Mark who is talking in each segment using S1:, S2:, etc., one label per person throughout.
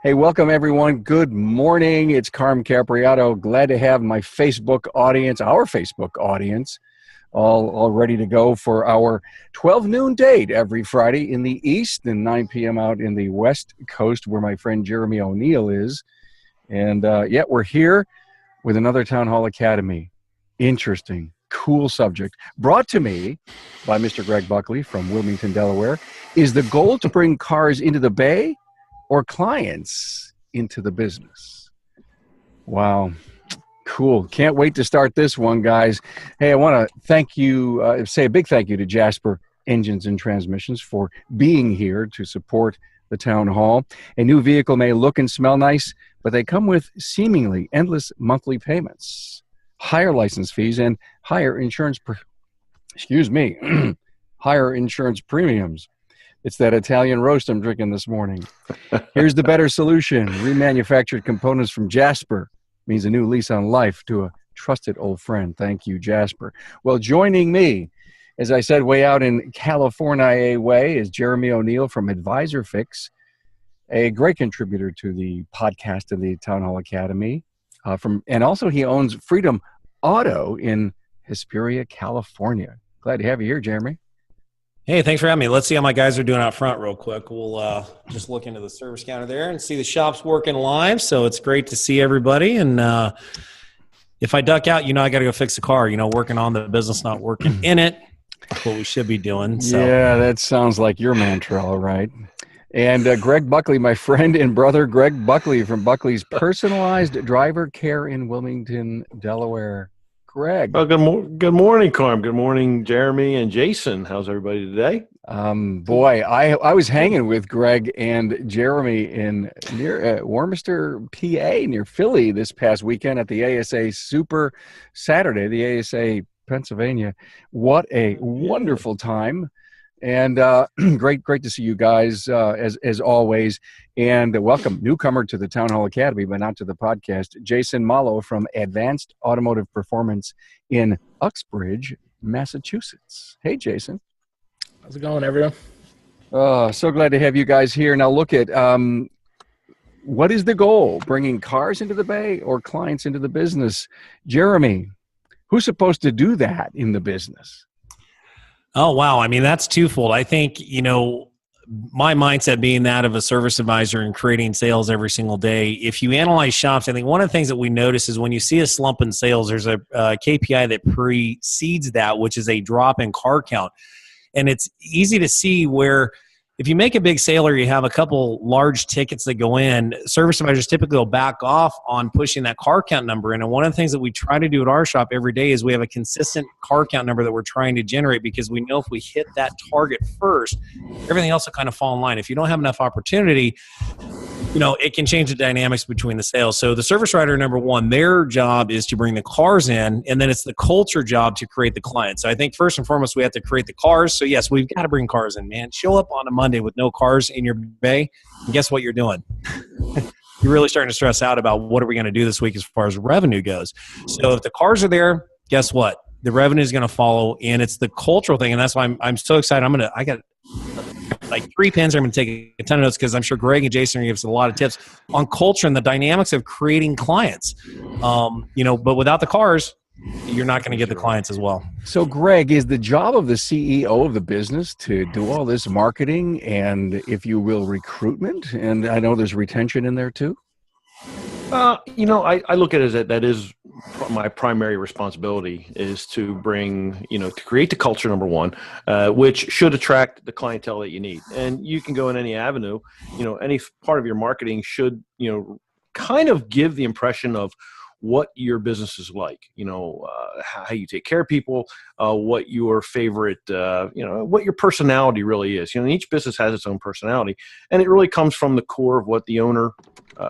S1: Hey, welcome everyone. Good morning. It's Carm Capriato. Glad to have my Facebook audience, our Facebook audience, all ready to go for our 12 noon date every Friday in the East and 9 p.m. out in the West Coast where my friend Jeremy O'Neill is. And we're here with another Town Hall Academy. Interesting, cool subject. Brought to me by Mr. Greg Buckley from Wilmington, Delaware. Is the goal to bring cars into the Bay or clients into the business? Wow. Cool. Can't wait to start this one, guys. Hey, I want to thank you, say a big thank you to Jasper Engines and Transmissions for being here to support the Town Hall. A new vehicle may look and smell nice, but they come with seemingly endless monthly payments, higher license fees, and higher insurance, higher insurance premiums. It's that Italian roast I'm drinking this morning. Here's the better solution. Remanufactured components from Jasper means a new lease on life to a trusted old friend. Thank you, Jasper. Well, joining me, as I said, way out in California way, is Jeremy O'Neill from Advisor Fix, a great contributor to the podcast of the Town Hall Academy. And also he owns Freedom Auto in Hesperia, California. Glad to have you here, Jeremy.
S2: Hey, thanks for having me. Let's see how my guys are doing out front real quick. We'll just look into the service counter there and see the shop's working live. So it's great to see everybody. And if I duck out, I got to go fix the car. Working on the business, not working in it. That's what we should be doing. So.
S1: Yeah, that sounds like your mantra, all right. And Greg Buckley, my friend and brother, Greg Buckley from Buckley's Personalized Driver Care in Wilmington, Delaware. Greg.
S3: Well, good morning, Carm. Good morning, Jeremy and Jason. How's everybody today?
S1: I was hanging with Greg and Jeremy near Warminster, PA, near Philly this past weekend at the ASA Super Saturday, the ASA Pennsylvania. What a wonderful time. And great to see you guys as always. And welcome, newcomer to the Town Hall Academy, but not to the podcast, Jason Malo from Advanced Automotive Performance in Uxbridge, Massachusetts. Hey, Jason.
S4: How's it going, everyone?
S1: So glad to have you guys here. Now look at what is the goal? Bringing cars into the Bay or clients into the business? Jeremy, who's supposed to do that in the business?
S2: Oh, wow. I mean, that's twofold. I think, my mindset being that of a service advisor and creating sales every single day. If you analyze shops, I think one of the things that we notice is when you see a slump in sales, there's a KPI that precedes that, which is a drop in car count. And it's easy to see where if you make a big sale or you have a couple large tickets that go in, service advisors typically will back off on pushing that car count number in. And one of the things that we try to do at our shop every day is we have a consistent car count number that we're trying to generate, because we know if we hit that target first, everything else will kind of fall in line. If you don't have enough opportunity, it can change the dynamics between the sales. So the service writer, number one, their job is to bring the cars in, and then it's the culture job to create the clients. So I think first and foremost, we have to create the cars. So yes, we've got to bring cars in, man. Show up on a Monday with no cars in your bay, and guess what you're doing? You're really starting to stress out about what are we going to do this week as far as revenue goes. So if the cars are there, guess what? The revenue is going to follow, and it's the cultural thing, and that's why I'm so excited. I got like 3 pens. I'm going to take a ton of notes because I'm sure Greg and Jason are going to give us a lot of tips on culture and the dynamics of creating clients. But without the cars, you're not going to get the clients as well.
S1: So, Greg, is the job of the CEO of the business to do all this marketing and, if you will, recruitment? And I know there's retention in there too.
S3: I look at it as that is my primary responsibility is to bring, to create the culture, number one, which should attract the clientele that you need. And you can go in any avenue, any part of your marketing should, kind of give the impression of what your business is like, how you take care of people, what your favorite, what your personality really is. Each business has its own personality, and it really comes from the core of what the owner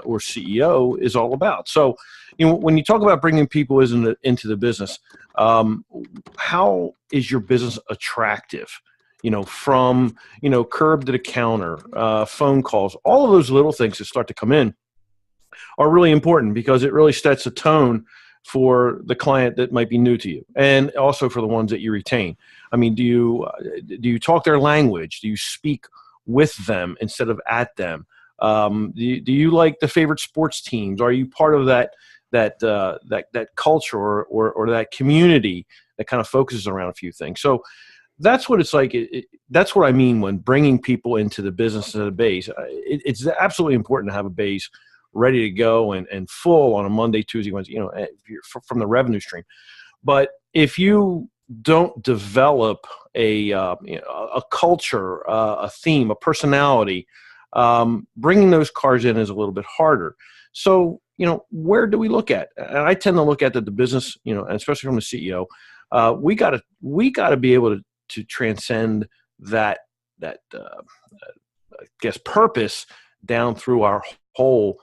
S3: or CEO is all about. So, when you talk about bringing people into the business, how is your business attractive? From, curb to the counter, phone calls, all of those little things that start to come in are really important, because it really sets a tone for the client that might be new to you, and also for the ones that you retain. I mean, do you talk their language? Do you speak with them instead of at them? Do you like the favorite sports teams? Are you part of that culture or that community that kind of focuses around a few things? So that's what it's like. That's what I mean when bringing people into the business at a base. It's absolutely important to have a base ready to go and full on a Monday, Tuesday, Wednesday, if you're from the revenue stream. But if you don't develop a culture, a theme, a personality, bringing those cars in is a little bit harder. So, where do we look at? And I tend to look at the business, and especially from the CEO, we gotta be able to transcend that I guess purpose down through our whole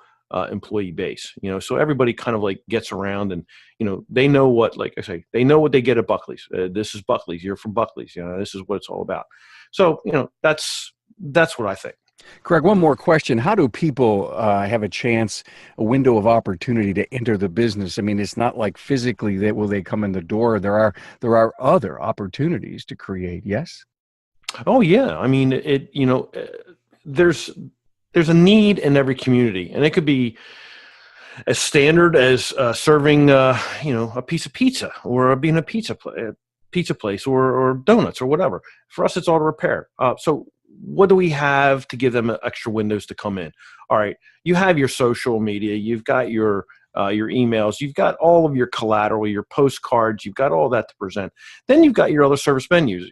S3: employee base. So everybody kind of like gets around, and they know what, like I say, they know what they get at Buckley's. This is Buckley's. You're from Buckley's. This is what it's all about. So that's what I think.
S1: Greg, one more question. How do people have a window of opportunity to enter the business? I mean, it's not like physically will they come in the door. There are other opportunities to create. Yes.
S3: Oh yeah. I mean, there's a need in every community, and it could be as standard as serving a piece of pizza, or being a pizza place, or donuts, or whatever. For us, it's auto repair. So what do we have to give them extra windows to come in? All right, you have your social media, you've got your emails, you've got all of your collateral, your postcards, you've got all that to present. Then you've got your other service menus.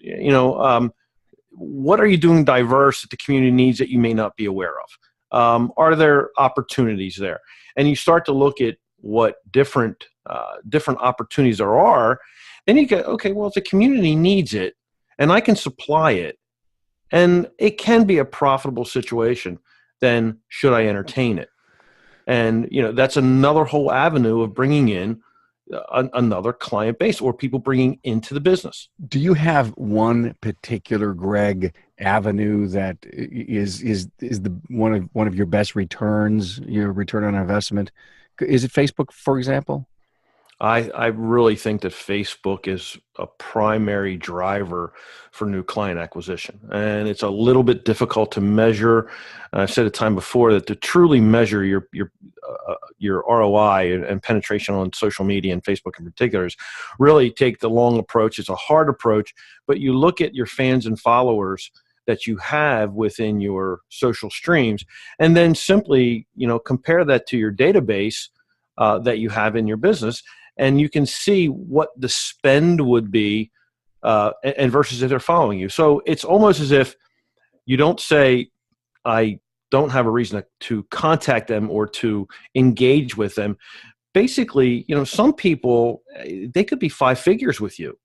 S3: What are you doing diverse that the community needs that you may not be aware of? Are there opportunities there? And you start to look at what different opportunities there are. Then you go, okay, well, if the community needs it and I can supply it, and it can be a profitable situation, then should I entertain it? And that's another whole avenue of bringing in another client base, or people bringing into the business.
S1: Do you have one particular, Greg, avenue that is the one of your best returns, your return on investment? Is it Facebook, for example?
S3: I really think that Facebook is a primary driver for new client acquisition, and it's a little bit difficult to measure. I've said it time before that to truly measure your ROI and penetration on social media, and Facebook in particular, is really take the long approach. It's a hard approach, but you look at your fans and followers that you have within your social streams, and then simply compare that to your database that you have in your business. And you can see what the spend would be and versus if they're following you. So it's almost as if you don't say, I don't have a reason to contact them or to engage with them. Basically, some people, they could be 5 figures with you.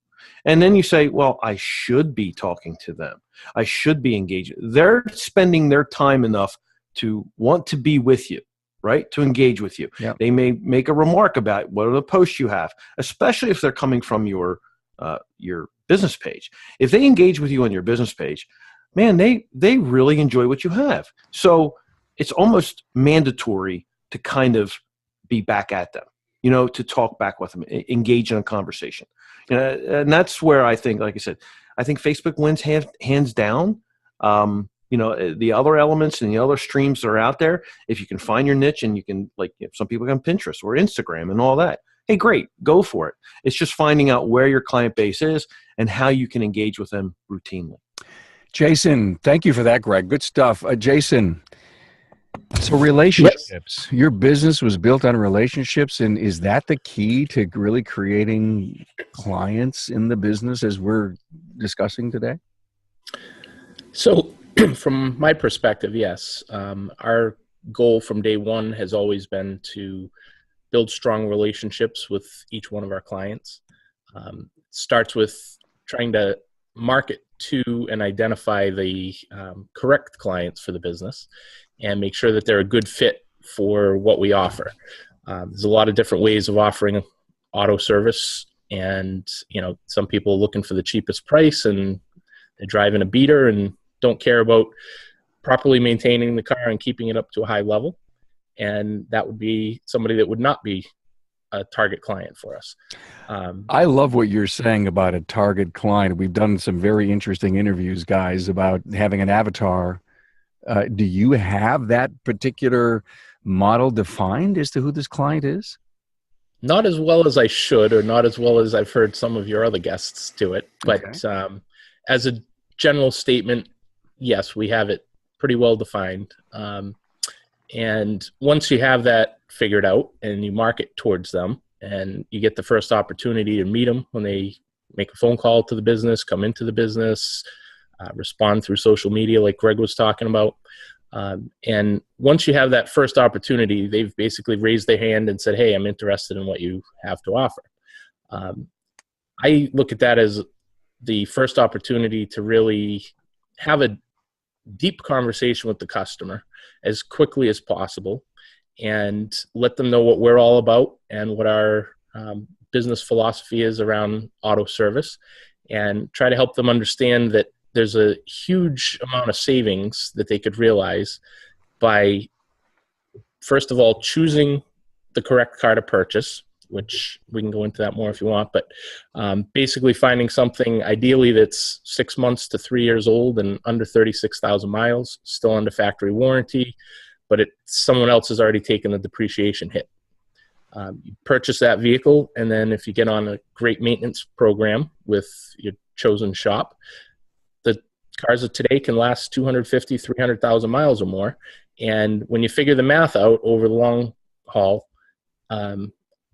S3: And then you say, well, I should be talking to them. I should be engaged. They're spending their time enough to want to be with you, right? To engage with you. Yep. They may make a remark about what are the posts you have, especially if they're coming from your business page. If they engage with you on your business page, man, they really enjoy what you have. So it's almost mandatory to kind of be back at them, to talk back with them, engage in a conversation. And that's where I think, like I said, I think Facebook wins hands down. The other elements and the other streams that are out there, if you can find your niche, and you can, some people on Pinterest or Instagram and all that, hey, great, go for it. It's just finding out where your client base is and how you can engage with them routinely.
S1: Jason, thank you for that, Greg. Good stuff. Jason, so relationships. Yes. Your business was built on relationships, and is that the key to really creating clients in the business as we're discussing today?
S4: So from my perspective, yes. Our goal from day one has always been to build strong relationships with each one of our clients. Starts with trying to market to and identify the correct clients for the business and make sure that they're a good fit for what we offer. There's a lot of different ways of offering auto service, and some people are looking for the cheapest price, and they're driving a beater and don't care about properly maintaining the car and keeping it up to a high level. And that would be somebody that would not be a target client for us.
S1: I love what you're saying about a target client. We've done some very interesting interviews, guys, about having an avatar Do you have that particular model defined as to who this client is?
S4: Not as well as I should, or not as well as I've heard some of your other guests do it. But
S1: Okay.
S4: as a general statement, yes, we have it pretty well defined. And once you have that figured out and you market towards them and you get the first opportunity to meet them when they make a phone call to the business, come into the business, respond through social media like Greg was talking about. And once you have that first opportunity, they've basically raised their hand and said, hey, I'm interested in what you have to offer. I look at that as the first opportunity to really have a deep conversation with the customer as quickly as possible and let them know what we're all about and what our business philosophy is around auto service, and try to help them understand that there's a huge amount of savings that they could realize by, first of all, choosing the correct car to purchase, which we can go into that more if you want, but basically finding something ideally that's 6 months to 3 years old and under 36,000 miles, still under factory warranty, but someone else has already taken the depreciation hit. You purchase that vehicle, and then if you get on a great maintenance program with your chosen shop, the cars of today can last 250, 300,000 miles or more. And when you figure the math out over the long haul,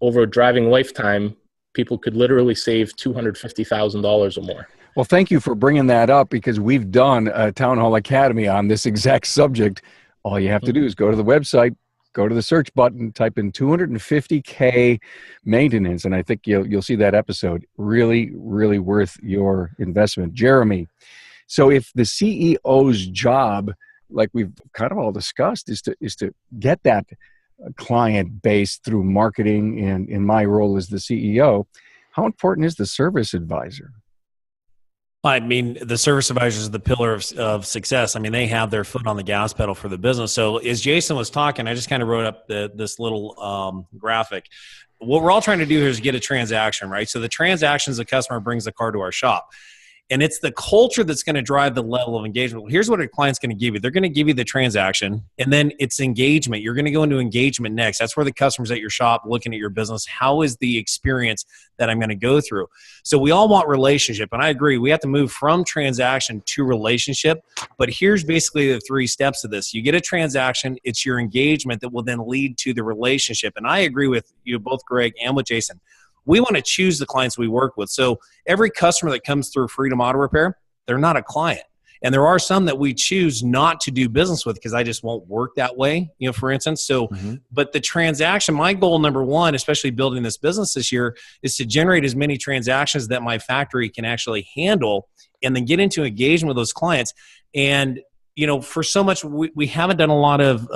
S4: over a driving lifetime, people could literally save $250,000 or more.
S1: Well, thank you for bringing that up, because we've done a Town Hall Academy on this exact subject. All you have to do is go to the website, go to the search button, type in 250K maintenance, and I think you'll see that episode. Really, really worth your investment. Jeremy, so if the CEO's job, like we've kind of all discussed, is to get that client base through marketing, and in my role as the CEO, how important is the service advisor?
S2: I mean, the service advisor is the pillar of success. I mean, they have their foot on the gas pedal for the business. So as Jason was talking, I just kind of wrote up this little graphic. What we're all trying to do here is get a transaction, right? So the transaction is the customer brings the car to our shop. And it's the culture that's going to drive the level of engagement. Well, here's what a client's going to give you. They're going to give you the transaction, and then it's engagement. You're going to go into engagement next. That's where the customer's at your shop looking at your business. How is the experience that I'm going to go through? So we all want relationship, and I agree. We have to move from transaction to relationship. But here's basically the 3 steps of this. You get a transaction. It's your engagement that will then lead to the relationship. And I agree with you both, Greg, and with Jason. We want to choose the clients we work with. So every customer that comes through Freedom Auto Repair, they're not a client. And there are some that we choose not to do business with because I just won't work that way, for instance. So, but the transaction, my goal number 1, especially building this business this year, is to generate as many transactions that my factory can actually handle, and then get into engagement with those clients. And for so much, we haven't done a lot of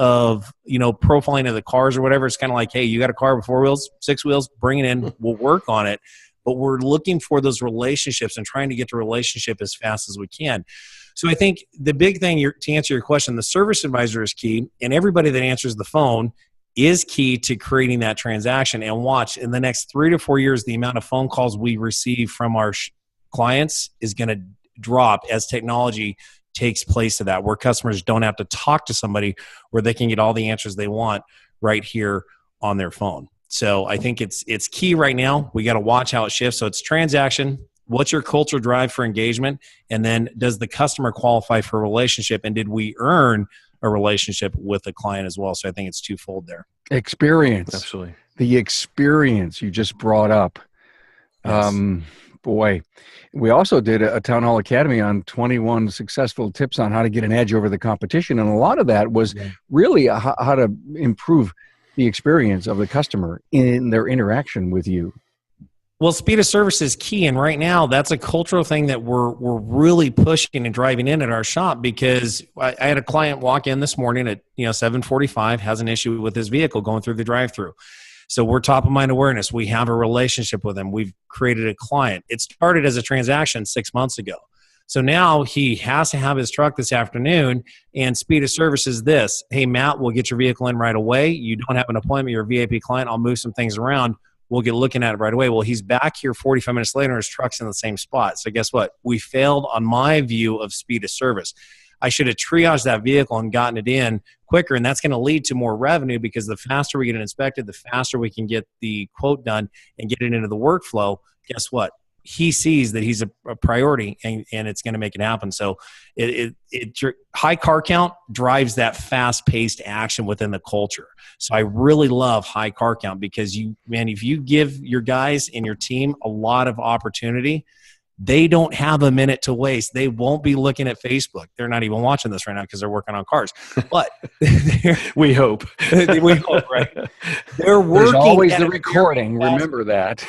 S2: profiling of the cars or whatever. It's kind of like, hey, you got a car with 4 wheels, 6 wheels, bring it in, we'll work on it. But we're looking for those relationships and trying to get the relationship as fast as we can. So I think the big thing to answer your question, the service advisor is key, and everybody that answers the phone is key to creating that transaction. And watch, in the next 3 to 4 years, the amount of phone calls we receive from our clients is going to drop as technology takes place of that, where customers don't have to talk to somebody, where they can get all the answers they want right here on their phone. So I think it's key right now. We got to watch how it shifts. So it's transaction. What's your culture drive for engagement? And then does the customer qualify for a relationship? And did we earn a relationship with the client as well? So I think it's twofold there.
S1: Experience.
S3: Absolutely.
S1: The experience you just brought up.
S2: Yes.
S1: Boy, we also did a Town Hall Academy on 21 successful tips on how to get an edge over the competition. And a lot of that was really how to improve the experience of the customer in their interaction with you.
S2: Well, speed of service is key. And right now, that's a cultural thing that we're really pushing and driving in at our shop, because I had a client walk in this morning at 7:45, has an issue with his vehicle going through the drive-through. So we're top of mind awareness. We have a relationship with him. We've created a client. It started as a transaction 6 months ago. So now he has to have his truck this afternoon, and speed of service is this. Hey, Matt, we'll get your vehicle in right away. You don't have an appointment. You're a VIP client. I'll move some things around. We'll get looking at it right away. Well, he's back here 45 minutes later, and his truck's in the same spot. So guess what? We failed on my view of speed of service. I should have triaged that vehicle and gotten it in quicker. And that's going to lead to more revenue, because the faster we get it inspected, the faster we can get the quote done and get it into the workflow. Guess what? He sees that he's a priority, and it's going to make it happen. So high car count drives that fast paced action within the culture. So I really love high car count, because if you give your guys and your team a lot of opportunity, they don't have a minute to waste. They won't be looking at Facebook. They're not even watching this right now because they're working on cars. But
S3: we hope.
S2: We hope, right? They're working.
S1: There's always the recording. Remember that.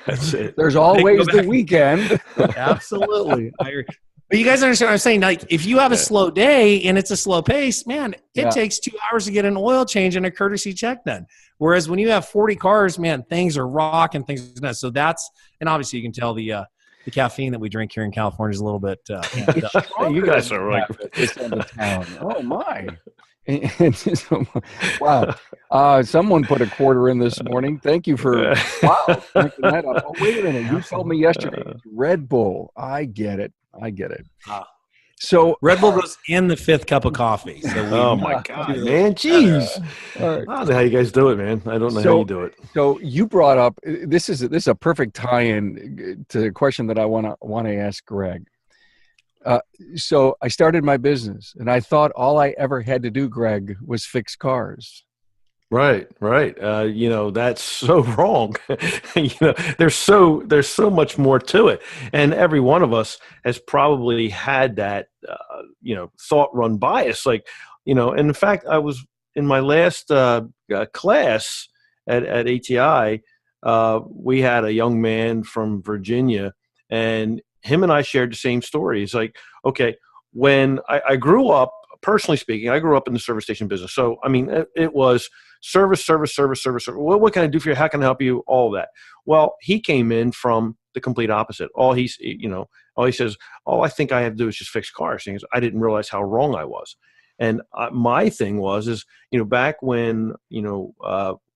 S3: That's it.
S1: There's always the weekend.
S2: Absolutely. But you guys understand what I'm saying? Like, if you have a slow day and it's a slow pace, man, it takes 2 hours to get an oil change and a courtesy check done. Whereas when you have 40 cars, man, things are rocking, things are nuts. So and obviously you can tell the caffeine that we drink here in California is a little bit.
S3: You guys are like
S1: this end of town. Oh my! Wow. Someone put a quarter in this morning. Thank you for drinking that up. Oh, wait a minute! You told me yesterday it's Red Bull. I get it. So
S2: Red Bull goes in the 5th cup of coffee. So
S3: oh my God, man. Jeez. I don't know how you guys do it, man. I don't know how you do it.
S1: So you brought up, this is a perfect tie-in to the question that I want to ask Greg. So I started my business, and I thought all I ever had to do, Greg, was fix cars.
S3: Right. That's so wrong. There's so much more to it. And every one of us has probably had that, thought run by us. Like, and in fact, I was in my last class at ATI, we had a young man from Virginia, and him and I shared the same story. It's like, okay, when I grew up, personally speaking, I grew up in the service station business. So, I mean, it was service. What can I do for you? How can I help you? All that. Well, he came in from the complete opposite. All he says, all I think I have to do is just fix cars. He goes, I didn't realize how wrong I was. And my thing was back when,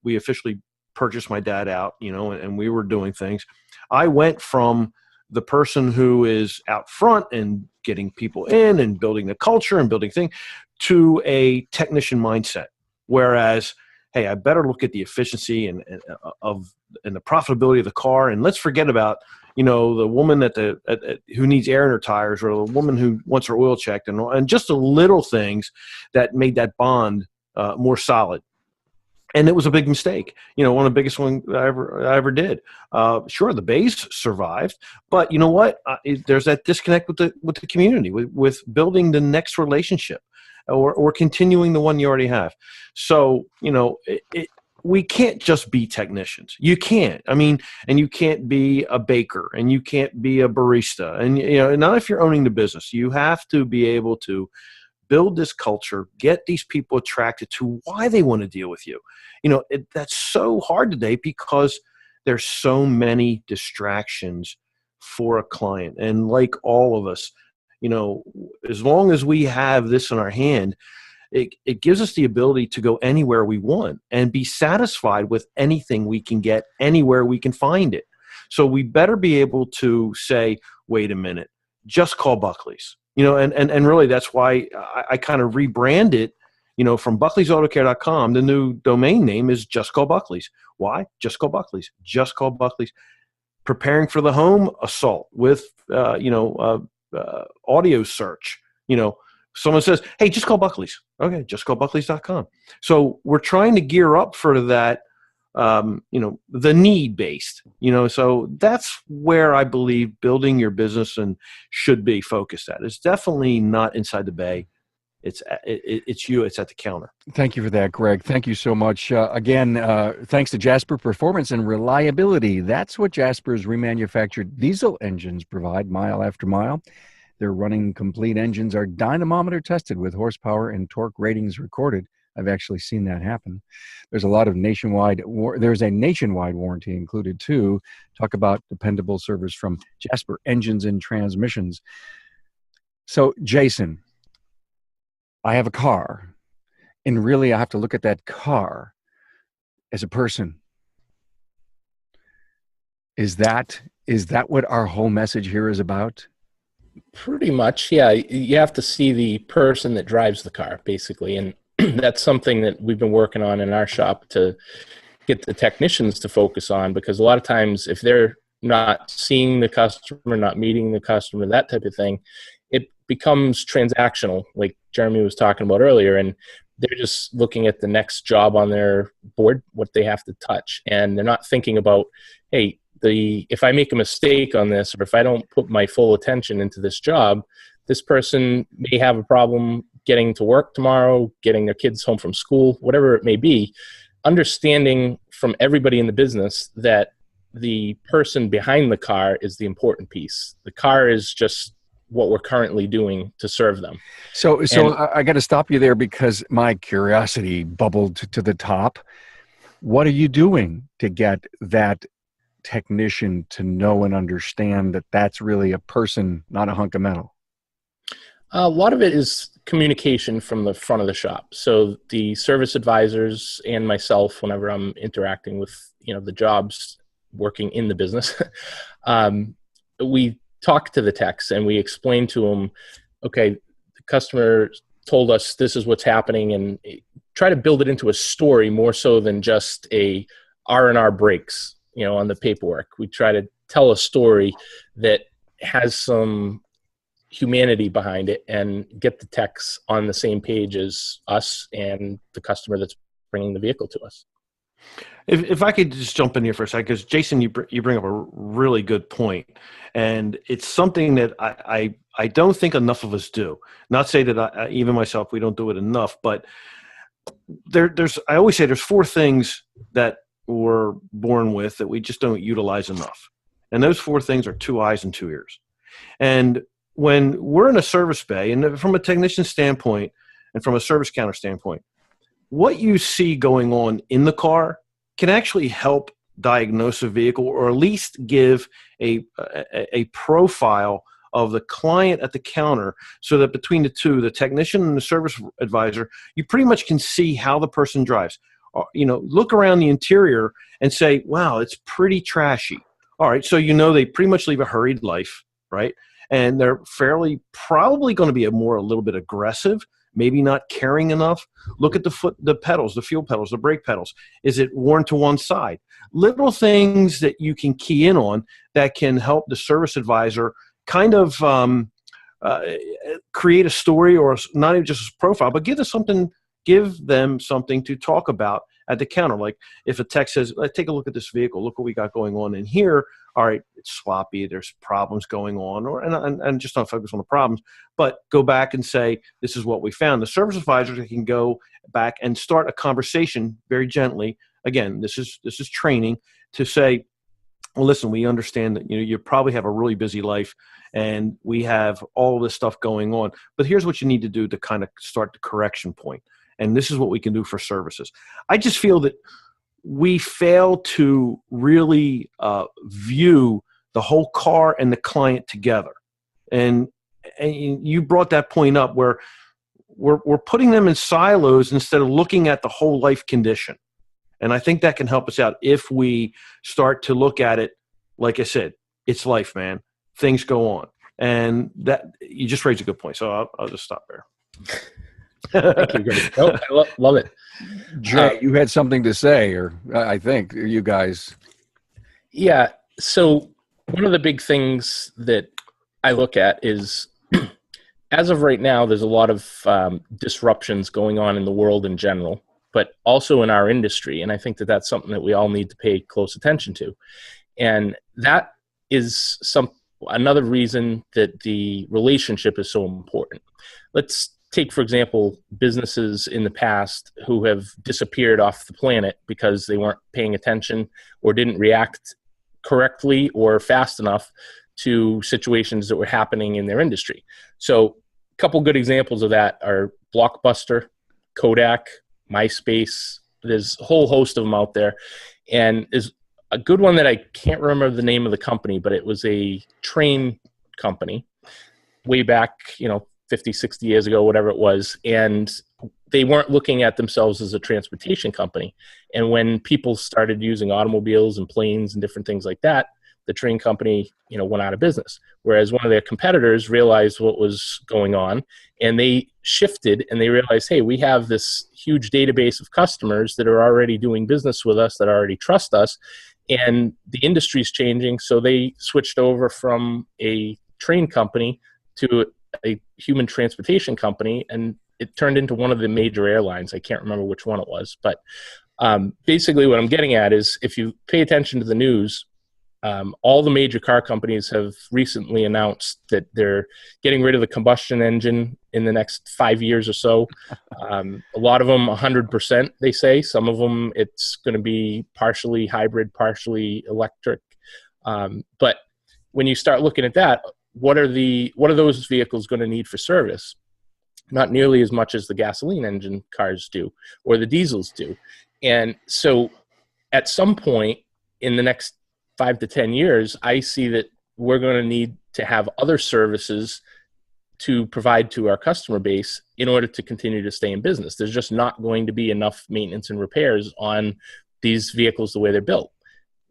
S3: we officially purchased my dad out, and we were doing things, I went from the person who is out front and getting people in and building the culture and building things to a technician mindset. Whereas, hey, I better look at the efficiency and the profitability of the car, and let's forget about the woman who needs air in her tires, or the woman who wants her oil checked, and just the little things that made that bond more solid. And it was a big mistake. One of the biggest ones I ever did. Sure, the base survived, but you know what? There's that disconnect with the community, with building the next relationship, or continuing the one you already have. So we can't just be technicians. You can't. I mean, and you can't be a baker, and you can't be a barista, and not if you're owning the business. You have to be able to build this culture, get these people attracted to why they want to deal with you. That's so hard today because there's so many distractions for a client. And like all of us, as long as we have this in our hand, it gives us the ability to go anywhere we want and be satisfied with anything we can get anywhere we can find it. So we better be able to say, wait a minute, just call Buckley's. And really that's why I kind of rebrand it, from Buckley'sAutoCare.com. The new domain name is Just Call Buckley's. Why? Just call Buckley's. Just call Buckley's. Preparing for the home assault with, audio search. Someone says, hey, just call Buckley's. Okay, just call Buckley's.com. So we're trying to gear up for that, the need-based, so that's where I believe building your business and should be focused at. It's definitely not inside the bay. It's at the counter.
S1: Thank you for that, Greg. Thank you so much. Again, thanks to Jasper Performance and Reliability. That's what Jasper's remanufactured diesel engines provide mile after mile. Their running complete engines are dynamometer tested with horsepower and torque ratings recorded. I've actually seen that happen. There's a nationwide warranty included too. Talk about dependable service from Jasper Engines and Transmissions. So, Jason, I have a car, and really I have to look at that car as a person. Is that what our whole message here is about?
S4: Pretty much, yeah. You have to see the person that drives the car, basically. And that's something that we've been working on in our shop to get the technicians to focus on, because a lot of times if they're not seeing the customer, not meeting the customer, that type of thing, it becomes transactional, like Jeremy was talking about earlier, and they're just looking at the next job on their board, what they have to touch, and they're not thinking about, hey, if I make a mistake on this, or if I don't put my full attention into this job, this person may have a problem getting to work tomorrow, getting their kids home from school, whatever it may be. Understanding from everybody in the business that the person behind the car is the important piece. The car is just what we're currently doing to serve them.
S1: So I got to stop you there because my curiosity bubbled to the top. What are you doing to get that technician to know and understand that that's really a person, not a hunk of metal?
S4: A lot of it is communication from the front of the shop. So the service advisors and myself, whenever I'm interacting with, the jobs working in the business, we talk to the techs and we explain to them, okay, the customer told us this is what's happening, and try to build it into a story more so than just a R&R breaks, on the paperwork. We try to tell a story that has some humanity behind it and get the techs on the same page as us and the customer that's bringing the vehicle to us.
S3: If I could just jump in here for a second, because Jason, you bring up a really good point, and it's something that I don't think enough of us do. Not say that even myself, we don't do it enough, but I always say there's four things that we're born with that we just don't utilize enough, and those four things are 2 eyes and 2 ears. And when we're in a service bay, and from a technician standpoint and from a service counter standpoint, what you see going on in the car can actually help diagnose a vehicle, or at least give a profile of the client at the counter, so that between the two, the technician and the service advisor, you pretty much can see how the person drives. Look around the interior and say, wow, it's pretty trashy. All right, so they pretty much leave a hurried life, right? And they're probably going to be a little bit aggressive, maybe not caring enough. Look at the pedals, the fuel pedals, the brake pedals. Is it worn to one side? Little things that you can key in on that can help the service advisor kind of create a story, or not even just a profile, but give them something to talk about at the counter. Like if a tech says, take a look at this vehicle, look what we got going on in here. All right, it's sloppy, there's problems going on, and just not focus on the problems, but go back and say, this is what we found. The service advisor can go back and start a conversation very gently. Again, this is training to say, well, listen, we understand that you probably have a really busy life, and we have all this stuff going on, but here's what you need to do to kind of start the correction point. And this is what we can do for services. I just feel that we fail to really view the whole car and the client together. And you brought that point up, where we're putting them in silos instead of looking at the whole life condition. And I think that can help us out if we start to look at it, like I said, it's life, man. Things go on. And that you just raised a good point. So I'll just stop there.
S4: Thank you, Greg. I love it.
S1: Jay, you had something to say, or I think you guys.
S4: Yeah. So one of the big things that I look at is, as of right now, there's a lot of disruptions going on in the world in general, but also in our industry. And I think that that's something that we all need to pay close attention to. And that is another reason that the relationship is so important. Let's take, for example, businesses in the past who have disappeared off the planet because they weren't paying attention or didn't react correctly or fast enough to situations that were happening in their industry. So a couple good examples of that are Blockbuster, Kodak, MySpace. There's a whole host of them out there. And there's a good one that I can't remember the name of the company, but it was a train company way back, 50, 60 years ago, whatever it was. And they weren't looking at themselves as a transportation company. And when people started using automobiles and planes and different things like that, the Trane company, went out of business. Whereas one of their competitors realized what was going on, and they shifted and they realized, hey, we have this huge database of customers that are already doing business with us, that already trust us, and the industry's changing. So they switched over from a Trane company to a human transportation company, and it turned into one of the major airlines. I can't remember which one it was, but basically what I'm getting at is, if you pay attention to the news, all the major car companies have recently announced that they're getting rid of the combustion engine in the next 5 years or so. A lot of them 100%, they say. Some of them it's going to be partially hybrid, partially electric. But when you start looking at that, what are those vehicles going to need for service? Not nearly as much as the gasoline engine cars do, or the diesels do. And so at some point in the next 5 to 10 years, I see that we're going to need to have other services to provide to our customer base in order to continue to stay in business. There's just not going to be enough maintenance and repairs on these vehicles the way they're built.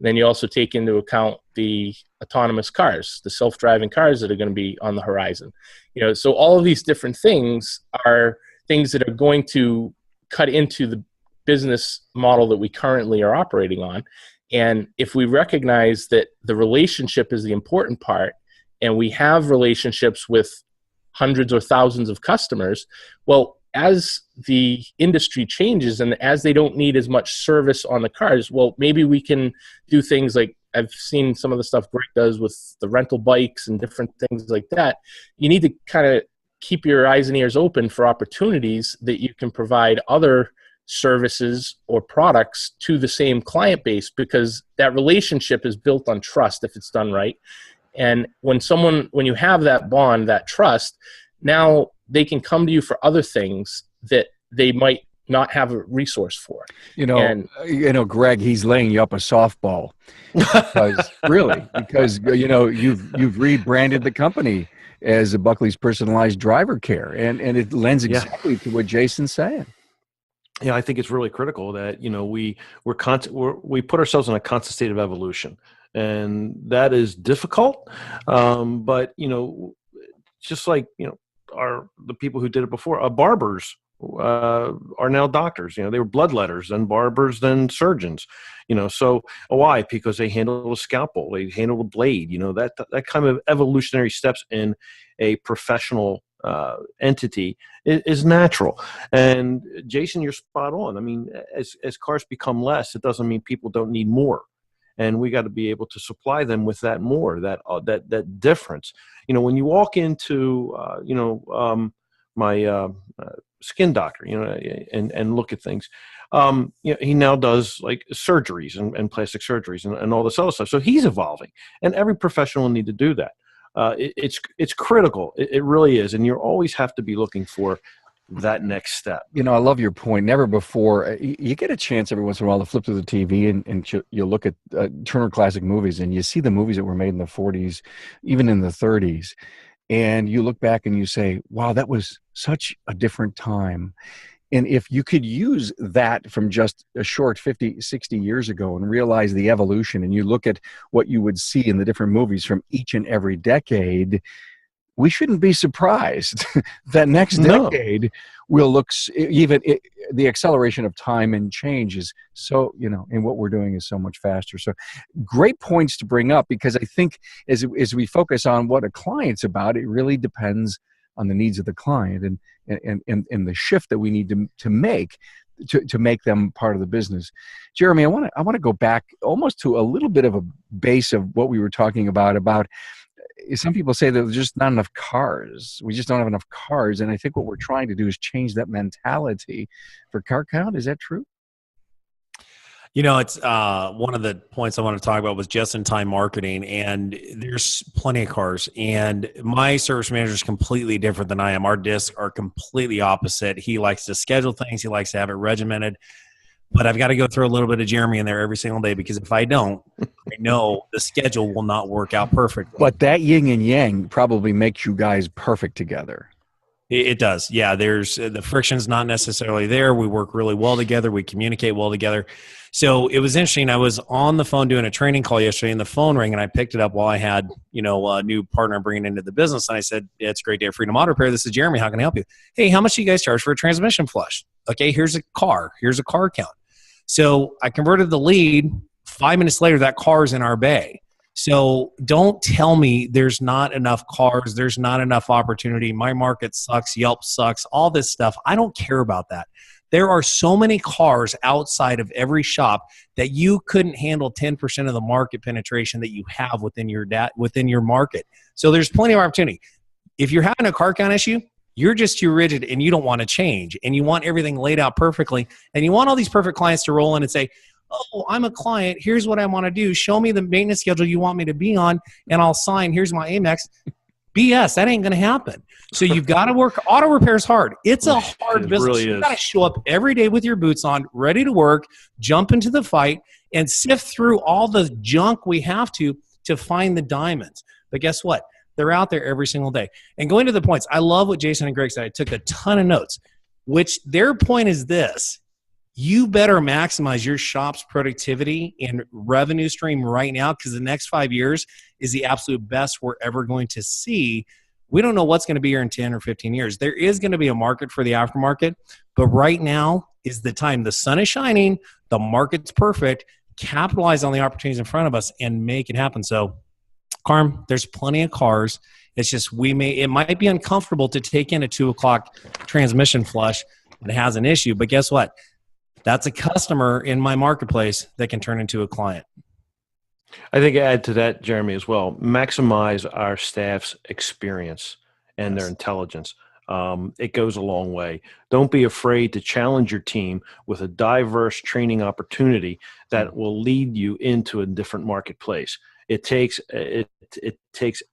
S4: Then you also take into account the autonomous cars, the self-driving cars that are going to be on the horizon. So all of these different things are things that are going to cut into the business model that we currently are operating on. And if we recognize that the relationship is the important part, and we have relationships with hundreds or thousands of customers, well, as the industry changes and as they don't need as much service on the cars, well, maybe we can do things like, I've seen some of the stuff Greg does with the rental bikes and different things like that. You need to kind of keep your eyes and ears open for opportunities that you can provide other services or products to the same client base, because that relationship is built on trust if it's done right. And when you have that bond, that trust, now they can come to you for other things that they might not have a resource for.
S1: Greg, he's laying you up a softball because you've rebranded the company as a Buckley's Personalized Driver Care, and it lends exactly to what Jason's saying.
S3: Yeah, I think it's really critical that we put ourselves in a constant state of evolution, and that is difficult. But just like the people who did it before, barbers are now doctors. They were bloodletters, then barbers, then surgeons. So why? Because they handle a scalpel, they handle a blade. That kind of evolutionary steps in a professional entity is natural. And Jason, you're spot on. I mean, as cars become less, it doesn't mean people don't need more, and we got to be able to supply them with that more, that difference. When you walk into my skin doctor, and look at things, he now does like surgeries and plastic surgeries and all this other stuff. So he's evolving, and every professional will need to do that. It's critical. It really is. And you always have to be looking for that next step.
S1: I love your point. Never before, you get a chance every once in a while to flip through the TV and you look at Turner Classic Movies, and you see the movies that were made in the 40s, even in the 30s. And you look back and you say, wow, that was such a different time. And if you could use that from just a short 50, 60 years ago and realize the evolution, and you look at what you would see in the different movies from each and every decade, we shouldn't be surprised that next decade will look the acceleration of time and change is so, and what we're doing is so much faster. So great points to bring up, because I think as we focus on what a client's about, it really depends on the needs of the client and the shift that we need to make to make them part of the business. Jeremy, I want to go back almost to a little bit of a base of what we were talking about some people say that there's just not enough cars. We just don't have enough cars. And I think what we're trying to do is change that mentality for car count. Is that true?
S2: It's one of the points I want to talk about was just-in-time marketing, and there's plenty of cars. And my service manager is completely different than I am. Our discs are completely opposite. He likes to schedule things. He likes to have it regimented. But I've got to go throw a little bit of Jeremy in there every single day, because if I don't, I know the schedule will not work out perfectly.
S1: But that yin and yang probably makes you guys perfect together.
S2: It does. Yeah. There's the friction's not necessarily there. We work really well together. We communicate well together. So it was interesting. I was on the phone doing a training call yesterday and the phone rang and I picked it up while I had, a new partner bringing into the business. And I said, yeah, it's a great day of Freedom Auto Repair. This is Jeremy. How can I help you? Hey, how much do you guys charge for a transmission flush? Okay. Here's a car count. So I converted the lead. 5 minutes later, that car's in our bay. So don't tell me there's not enough cars, there's not enough opportunity, my market sucks, Yelp sucks, all this stuff. I don't care about that. There are so many cars outside of every shop that you couldn't handle 10% of the market penetration that you have within your market. So there's plenty of opportunity. If you're having a car count issue, you're just too rigid and you don't want to change and you want everything laid out perfectly and you want all these perfect clients to roll in and say, oh, I'm a client. Here's what I want to do. Show me the maintenance schedule you want me to be on, and I'll sign. Here's my Amex. BS. That ain't going to happen. So you've got to work. Auto repair is hard. It's a hard business.
S3: Really
S2: You've got to show up every day with your boots on, ready to work, jump into the fight, and sift through all the junk we have to find the diamonds. But guess what? They're out there every single day. And going to the points, I love what Jason and Greg said. I took a ton of notes, which their point is this. You better maximize your shop's productivity and revenue stream right now because the next 5 years is the absolute best we're ever going to see. We don't know what's going to be here in 10 or 15 years. There is going to be a market for the aftermarket, but right now is the time. The sun is shining. The market's perfect. Capitalize on the opportunities in front of us and make it happen. So, Carm, there's plenty of cars. It's just it might be uncomfortable to take in a 2 o'clock transmission flush that has an issue, but guess what? That's a customer in my marketplace that can turn into a client.
S3: I think add to that, Jeremy, as well, maximize our staff's experience and their intelligence. It goes a long way. Don't be afraid to challenge your team with a diverse training opportunity that will lead you into a different marketplace. It takes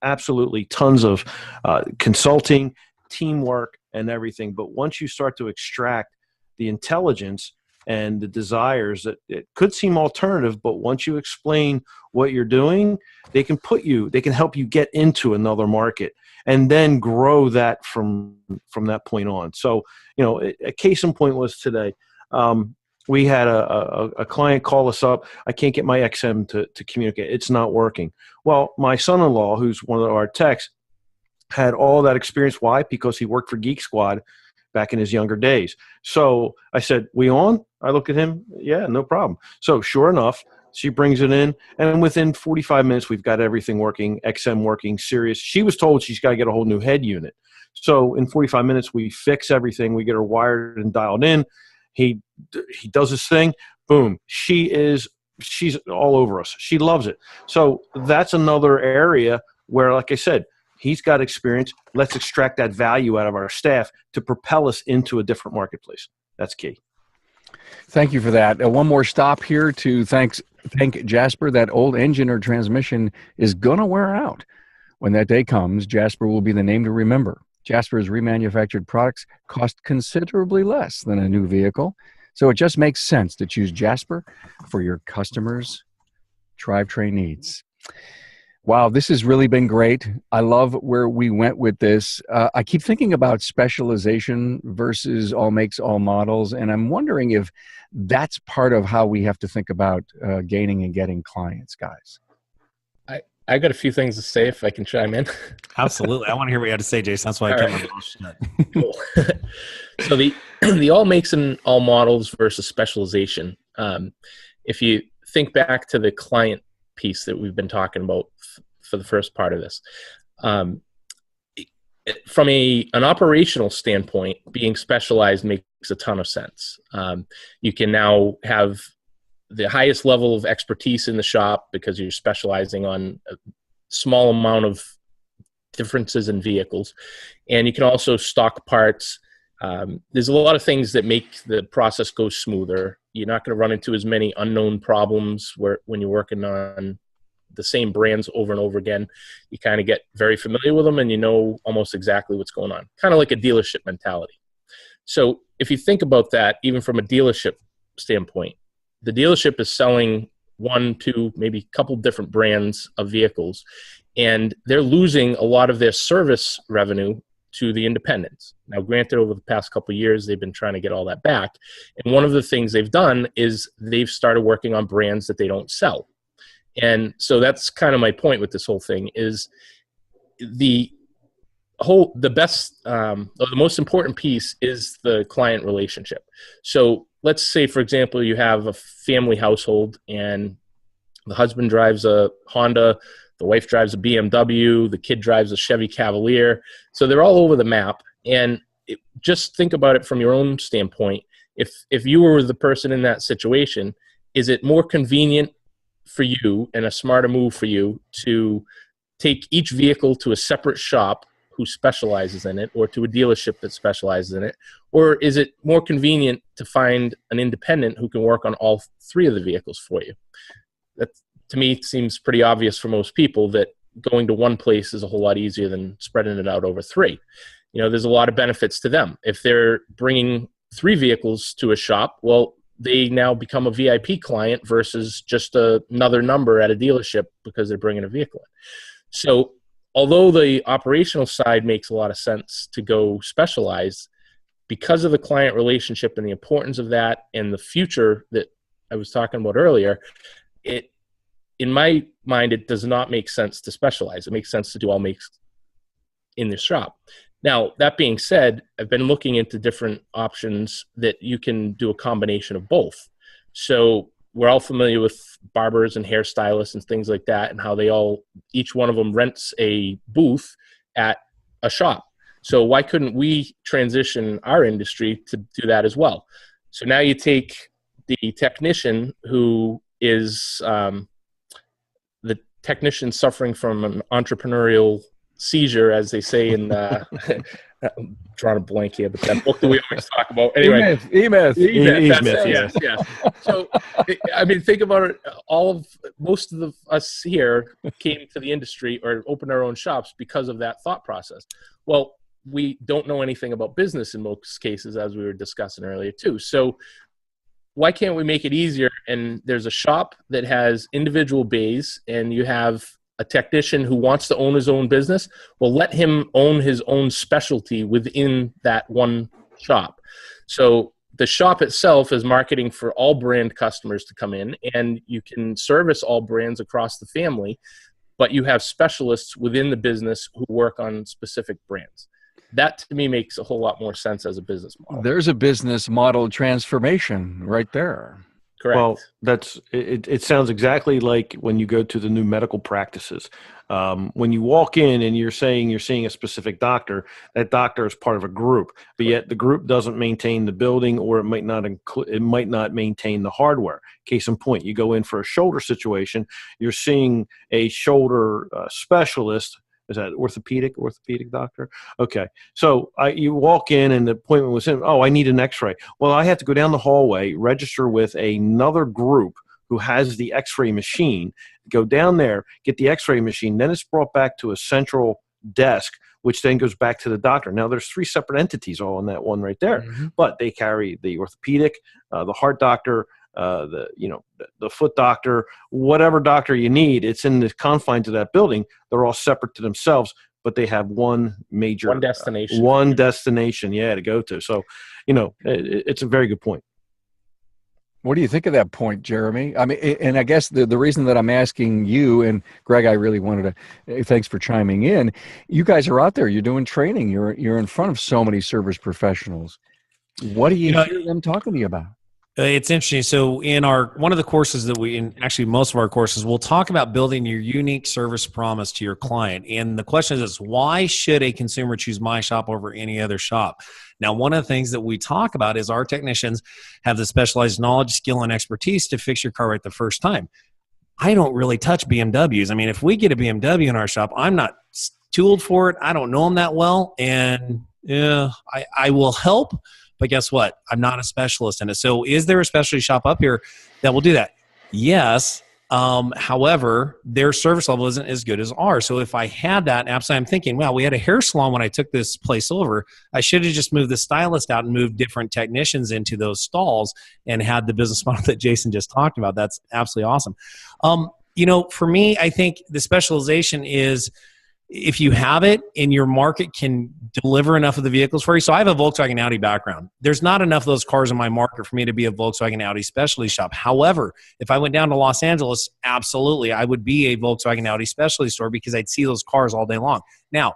S3: absolutely tons of consulting, teamwork, and everything. But once you start to extract the intelligence and the desires that it could seem alternative, but once you explain what you're doing, they can help you get into another market and then grow that from that point on. So, a case in point was today. We had a client call us up. I can't get my XM to communicate. It's not working. Well, my son-in-law, who's one of our techs, had all that experience. Why? Because he worked for Geek Squad back in his younger days. So I said, we on? I look at him. Yeah, no problem. So sure enough, she brings it in. And within 45 minutes, we've got everything working, XM working, Sirius. She was told she's got to get a whole new head unit. So in 45 minutes, we fix everything. We get her wired and dialed in. He does his thing. Boom. She's all over us. She loves it. So that's another area where, like I said, he's got experience. Let's extract that value out of our staff to propel us into a different marketplace. That's key.
S1: Thank you for that. One more stop here to thank Jasper. That old engine or transmission is going to wear out. When that day comes, Jasper will be the name to remember. Jasper's remanufactured products cost considerably less than a new vehicle, so it just makes sense to choose Jasper for your customers' drivetrain needs. Wow, this has really been great. I love where we went with this. I keep thinking about specialization versus all makes, all models, and I'm wondering if that's part of how we have to think about gaining and getting clients, guys.
S4: I got a few things to say if I can chime in.
S2: Absolutely. I want to hear what you had to say, Jason. That's why I kept my mouth shut.
S4: Cool. So the all makes and all models versus specialization. If you think back to the client piece that we've been talking about for the first part of this, from an operational standpoint, being specialized makes a ton of sense. You can now have the highest level of expertise in the shop because you're specializing on a small amount of differences in vehicles. And you can also stock parts. There's a lot of things that make the process go smoother. You're not going to run into as many unknown problems when you're working on the same brands over and over again. You kind of get very familiar with them and you know almost exactly what's going on. Kind of like a dealership mentality. So if you think about that, even from a dealership standpoint, the dealership is selling 1, 2, maybe a couple different brands of vehicles, and they're losing a lot of their service revenue to the independents. Now, granted, over the past couple of years, they've been trying to get all that back. And one of the things they've done is they've started working on brands that they don't sell. And so that's kind of my point with this whole thing is the most important piece is the client relationship. So let's say, for example, you have a family household and the husband drives a Honda, the wife drives a BMW, the kid drives a Chevy Cavalier. So they're all over the map. And just think about it from your own standpoint. If you were the person in that situation, is it more convenient for you and a smarter move for you to take each vehicle to a separate shop who specializes in it, or to a dealership that specializes in it? Or is it more convenient to find an independent who can work on all three of the vehicles for you? That, to me, seems pretty obvious for most people that going to one place is a whole lot easier than spreading it out over three. There's a lot of benefits to them. If they're bringing 3 vehicles to a shop, well, they now become a VIP client versus just another number at a dealership because they're bringing a vehicle in. So although the operational side makes a lot of sense to go specialize, because of the client relationship and the importance of that and the future that I was talking about earlier, in my mind, it does not make sense to specialize. It makes sense to do all makes in the shop. Now, that being said, I've been looking into different options that you can do a combination of both. So we're all familiar with barbers and hairstylists and things like that, and how each one of them rents a booth at a shop. So why couldn't we transition our industry to do that as well? So now you take the technician who is the technician suffering from an entrepreneurial seizure, as they say in I'm drawing a blank here, but that book that we always talk about. Anyway,
S1: E-Myth.
S4: Yes. So, I mean, think about it. Most of us here came to the industry or opened our own shops because of that thought process. Well, we don't know anything about business in most cases, as we were discussing earlier too. So why can't we make it easier? And there's a shop that has individual bays, and you have a technician who wants to own his own business. Well, let him own his own specialty within that one shop. So the shop itself is marketing for all brand customers to come in, and you can service all brands across the family, but you have specialists within the business who work on specific brands. That, to me, makes a whole lot more sense as a business model.
S1: There's a business model transformation right there.
S4: Correct.
S3: Well, it sounds exactly like when you go to the new medical practices. When you walk in and you're saying you're seeing a specific doctor, that doctor is part of a group, but yet the group doesn't maintain the building, or it might not maintain the hardware. Case in point, you go in for a shoulder situation, you're seeing a shoulder specialist. Is that orthopedic doctor? Okay. So you walk in and the appointment was in, I need an x-ray. Well, I have to go down the hallway, register with another group who has the x-ray machine, go down there, get the x-ray machine. Then it's brought back to a central desk, which then goes back to the doctor. Now there's 3 separate entities all in that one right there, but they carry the orthopedic, the heart doctor, the foot doctor, whatever doctor you need. It's in the confines of that building. They're all separate to themselves, but they have one destination. To go to. So, it's a very good point.
S1: What do you think of that point, Jeremy? I mean, and I guess the reason that I'm asking you, and Greg, I really wanted to, thanks for chiming in. You guys are out there, you're doing training, you're in front of so many service professionals. What do you hear them talking to you about?
S2: It's interesting. So in one of the courses actually most of our courses, we'll talk about building your unique service promise to your client. And the question is, why should a consumer choose my shop over any other shop? Now, one of the things that we talk about is our technicians have the specialized knowledge, skill, and expertise to fix your car right the first time. I don't really touch BMWs. I mean, if we get a BMW in our shop, I'm not tooled for it. I don't know them that well. And I will help. But guess what? I'm not a specialist in it. So is there a specialty shop up here that will do that? Yes. However, their service level isn't as good as ours. So if I had that, absolutely, I'm thinking, well, we had a hair salon when I took this place over. I should have just moved the stylist out and moved different technicians into those stalls and had the business model that Jason just talked about. That's absolutely awesome. For me, I think the specialization is if you have it and your market can deliver enough of the vehicles for you. So I have a Volkswagen Audi background. There's not enough of those cars in my market for me to be a Volkswagen Audi specialty shop. However, if I went down to Los Angeles, absolutely, I would be a Volkswagen Audi specialty store because I'd see those cars all day long. Now,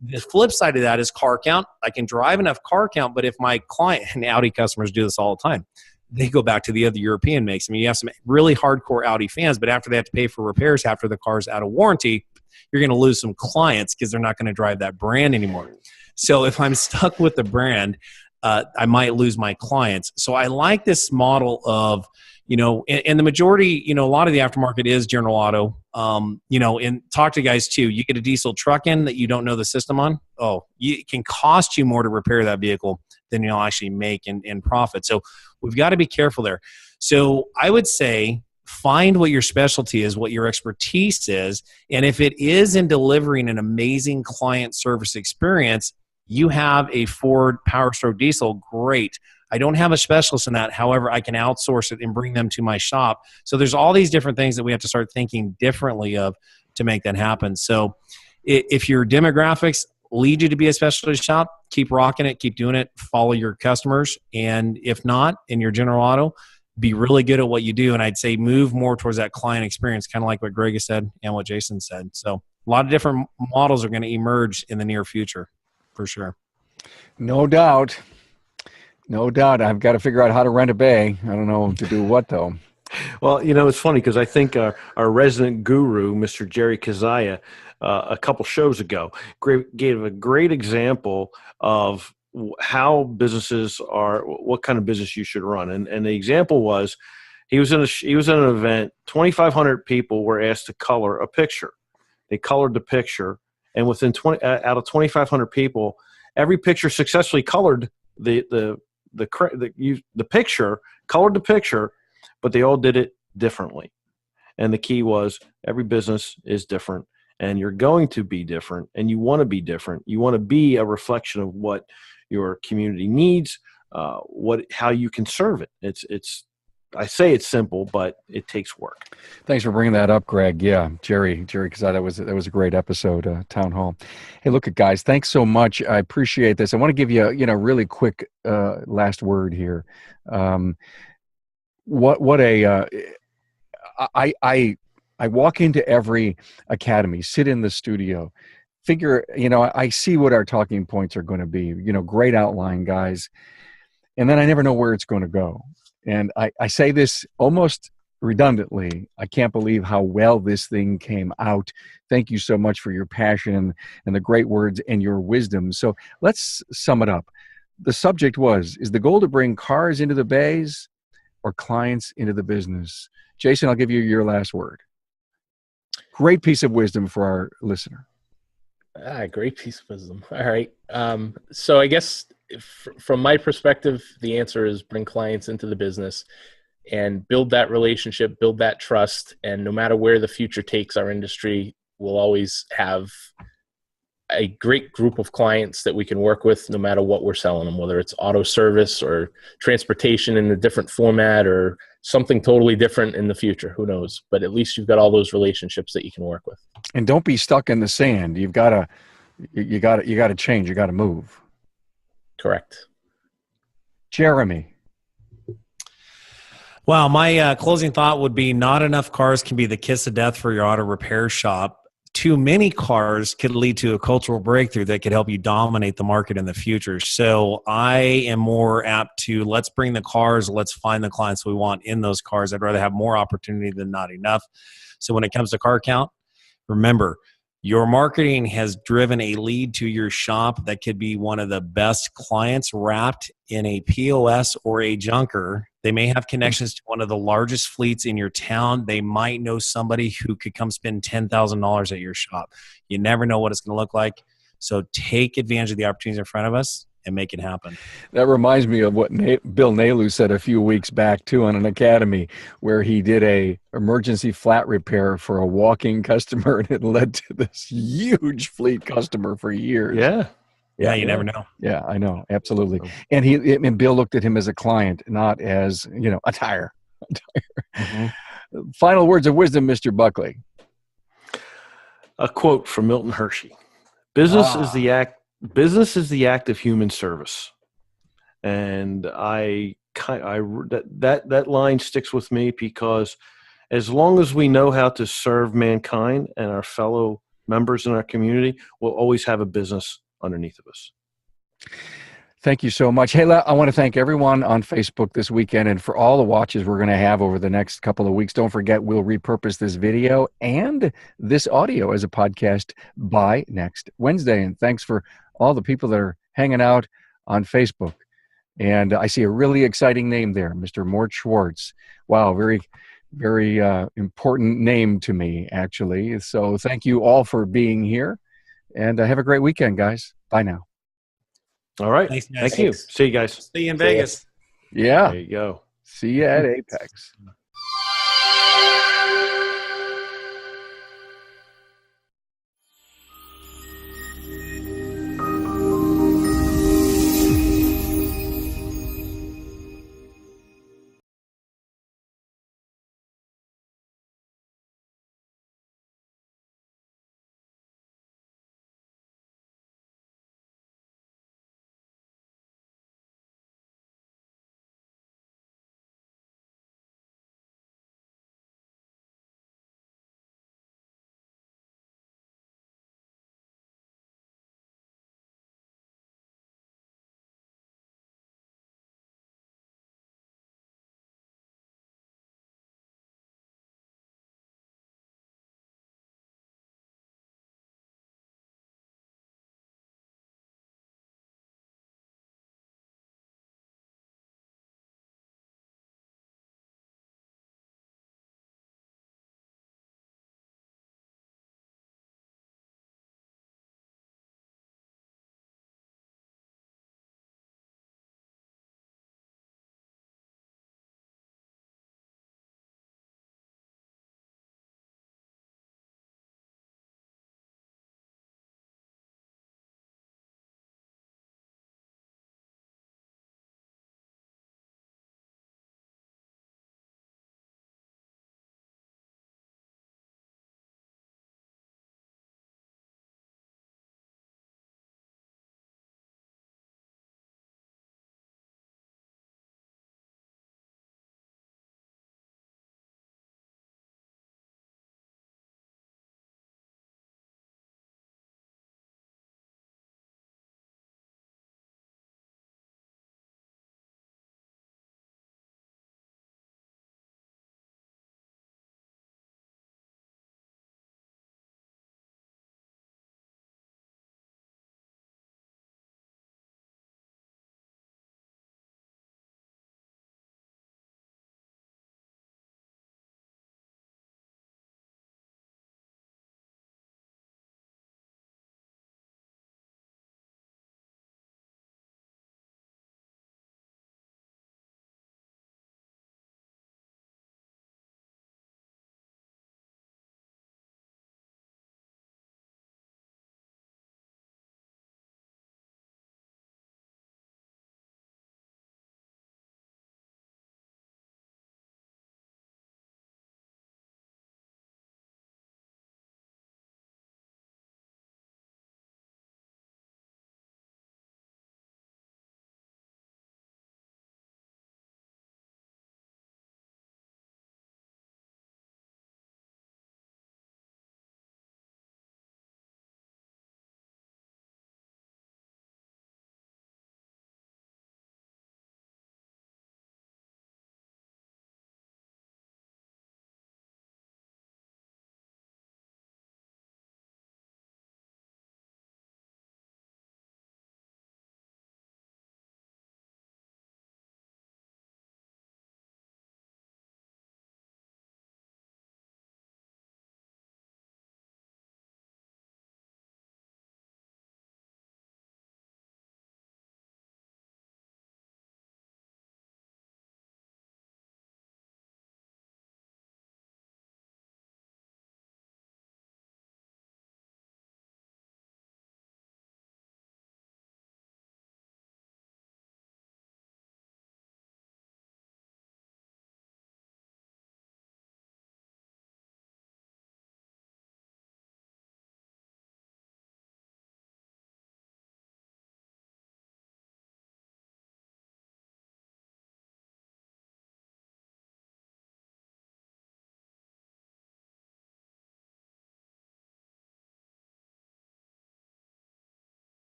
S2: the flip side of that is car count. I can drive enough car count, but if my client, and Audi customers do this all the time, they go back to the other European makes. I mean, you have some really hardcore Audi fans, but after they have to pay for repairs after the car's out of warranty, you're going to lose some clients because they're not going to drive that brand anymore. So if I'm stuck with the brand, I might lose my clients. So I like this model of, and the majority, a lot of the aftermarket is General Auto, and talk to guys too. You get a diesel truck in that you don't know the system on. It can cost you more to repair that vehicle than you'll actually make in profit. So we've got to be careful there. So I would say, find what your specialty is, what your expertise is, and if it is in delivering an amazing client service experience, you have a Ford Power Stroke diesel, great. I don't have a specialist in that. However, I can outsource it and bring them to my shop. So there's all these different things that we have to start thinking differently of to make that happen. So if your demographics lead you to be a specialty shop, keep rocking it, keep doing it, follow your customers. And if not, in your General Auto, be really good at what you do. And I'd say move more towards that client experience, kind of like what Greg has said and what Jason said. So a lot of different models are going to emerge in the near future, for sure.
S1: No doubt. No doubt. I've got to figure out how to rent a bay. I don't know to do what, though.
S3: Well, it's funny because I think our resident guru, Mr. Jerry Kazaya, a couple shows ago, gave a great example of how businesses are, what kind of business you should run. And the example was, he was in an event, 2,500 people were asked to color a picture. They colored the picture, and within out of 2,500 people, every picture successfully colored the picture, colored the picture, but they all did it differently. And the key was, every business is different, and you're going to be different, and you want to be different. You want to be a reflection of what your community needs, how you can serve it. I say it's simple, but it takes work.
S1: Thanks for bringing that up, Greg. Yeah, Jerry, because that was a great episode, Town Hall. Hey, look, guys, thanks so much. I appreciate this. I want to give you, really quick last word here. I walk into every academy, sit in the studio, figure, I see what our talking points are going to be, great outline, guys. And then I never know where it's going to go. And I say this almost redundantly. I can't believe how well this thing came out. Thank you so much for your passion and the great words and your wisdom. So let's sum it up. The subject is the goal to bring cars into the bays or clients into the business? Jason, I'll give you your last word. Great piece of wisdom for our listener.
S4: Great piece of wisdom. All right. So I guess from my perspective, the answer is bring clients into the business and build that relationship, build that trust. And no matter where the future takes our industry, we'll always have a great group of clients that we can work with no matter what we're selling them, whether it's auto service or transportation in a different format or something totally different in the future. Who knows? But at least you've got all those relationships that you can work with. And
S1: don't be stuck in the sand. You got to change. You got to move.
S4: Correct.
S1: Jeremy.
S2: Well, my closing thought would be, not enough cars can be the kiss of death for your auto repair shop. Too many cars could lead to a cultural breakthrough that could help you dominate the market in the future. So I am more apt to, let's bring the cars, let's find the clients we want in those cars. I'd rather have more opportunity than not enough. So when it comes to car count, remember, your marketing has driven a lead to your shop that could be one of the best clients wrapped in a POS or a junker. They may have connections to one of the largest fleets in your town. They might know somebody who could come spend $10,000 at your shop. You never know what it's going to look like. So take advantage of the opportunities in front of us and make it happen.
S1: That reminds me of what Bill Nalu said a few weeks back too on an academy where he did a emergency flat repair for a walking customer, and it led to this huge fleet customer for years.
S2: Yeah, you never know.
S1: Yeah, I know, absolutely. And Bill looked at him as a client, not as a tire. Mm-hmm. Final words of wisdom, Mr. Buckley.
S3: a quote from Milton Hershey: "Business is the act. Business is the act of human service." And that line sticks with me, because as long as we know how to serve mankind and our fellow members in our community, we'll always have a business underneath of us.
S1: Thank you so much. Hey, I want to thank everyone on Facebook this weekend, and for all the watches we're going to have over the next couple of weeks. Don't forget, we'll repurpose this video and this audio as a podcast by next Wednesday. And thanks for all the people that are hanging out on Facebook. And I see a really exciting name there, Mr. Mort Schwartz. Wow, very, very important name to me, actually. So thank you all for being here, and have a great weekend, guys. Bye now.
S3: All right.
S2: Thanks, guys.
S3: Thank you. See you guys.
S2: See you in Vegas.
S1: Yeah.
S3: There you go.
S1: See you at Apex.